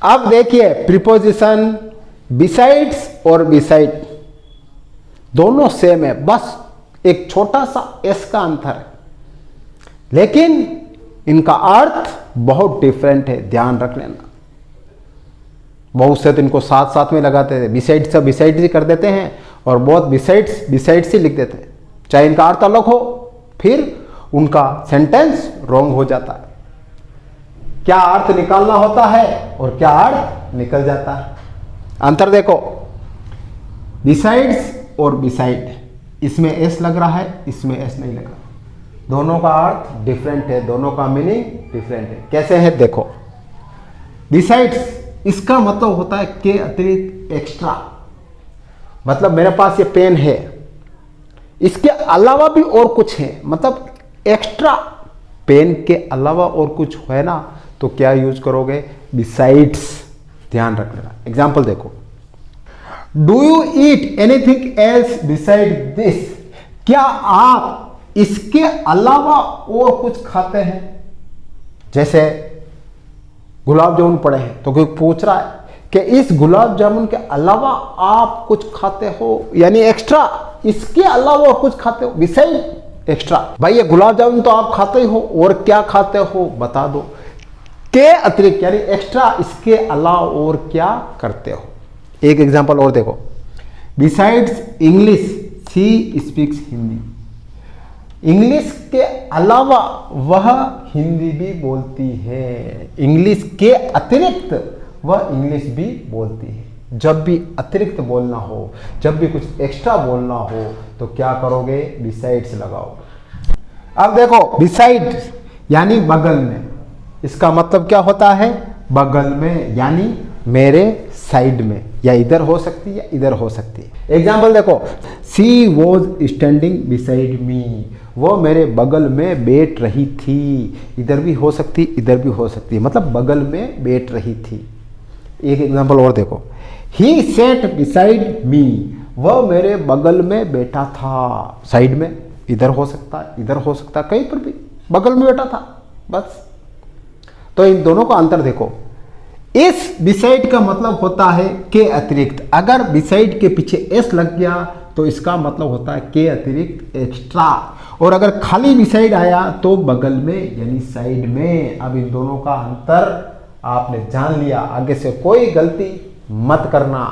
अब देखिए preposition besides और बिसाइड दोनों सेम है, बस एक छोटा सा एस का अंतर है, लेकिन इनका अर्थ बहुत डिफरेंट है, ध्यान रख लेना। बहुत से तो इनको साथ साथ में लगाते थे, बिसाइड से बिसाइड ही कर देते हैं, और बहुत बिसाइड्स ही लिख देते हैं, चाहे इनका अर्थ अलग हो, फिर उनका सेंटेंस रॉन्ग हो जाता है। क्या अर्थ निकालना होता है और क्या अर्थ निकल जाता है, अंतर देखो। बिसाइड्स और बिसाइड, इसमें एस लग रहा है, इसमें एस नहीं लग रहा, दोनों का अर्थ डिफरेंट है, दोनों का मीनिंग डिफरेंट है। कैसे है देखो, बिसाइड्स इसका मतलब होता है के अतिरिक्त, एक्स्ट्रा। मतलब मेरे पास ये पेन है, इसके अलावा भी और कुछ है, मतलब एक्स्ट्रा। पेन के अलावा और कुछ है ना, तो क्या यूज करोगे, बिसाइड्स। ध्यान रख लेना। एग्जाम्पल देखो, do you eat anything else beside this? क्या आप इसके अलावा और कुछ खाते हैं? जैसे गुलाब जामुन पड़े हैं, तो कोई पूछ रहा है कि इस गुलाब जामुन के अलावा आप कुछ खाते हो, यानी एक्स्ट्रा, इसके अलावा और कुछ खाते हो, बिसाइड एक्स्ट्रा। भाई ये गुलाब जामुन तो आप खाते ही हो, और क्या खाते हो बता दो। के अतिरिक्त यानी एक्स्ट्रा, इसके अलावा और क्या करते हो। एक एग्जांपल और देखो, besides English she speaks Hindi. English के अलावा वह हिंदी भी बोलती है, इंग्लिश के अतिरिक्त वह इंग्लिश भी बोलती है। जब भी अतिरिक्त बोलना हो, जब भी कुछ एक्स्ट्रा बोलना हो, तो क्या करोगे, बिसाइड्स लगाओगे। अब देखो, बिसाइड यानी बगल में, इसका मतलब क्या होता है, बगल में, यानी मेरे साइड में, या इधर हो सकती है या इधर हो सकती है। एग्जाम्पल देखो, she was standing beside me, वो मेरे बगल में बैठ रही थी। इधर भी हो सकती, इधर भी हो सकती है, मतलब बगल में बैठ रही थी। एक एग्जाम्पल और देखो, ही सेट बिसाइड मी, वह मेरे बगल में बैठा था। साइड में इधर हो सकता है, इधर हो सकता है, कहीं पर भी बगल में बैठा था, बस। तो इन दोनों का अंतर देखो। इस बिसाइड का मतलब होता है के अतिरिक्त, अगर बिसाइड के पीछे एस लग गया तो इसका मतलब होता है के अतिरिक्त, एक्स्ट्रा। और अगर खाली बिसाइड आया तो बगल में, यानी साइड में। अब इन दोनों का अंतर आपने जान लिया, आगे से कोई गलती मत करना।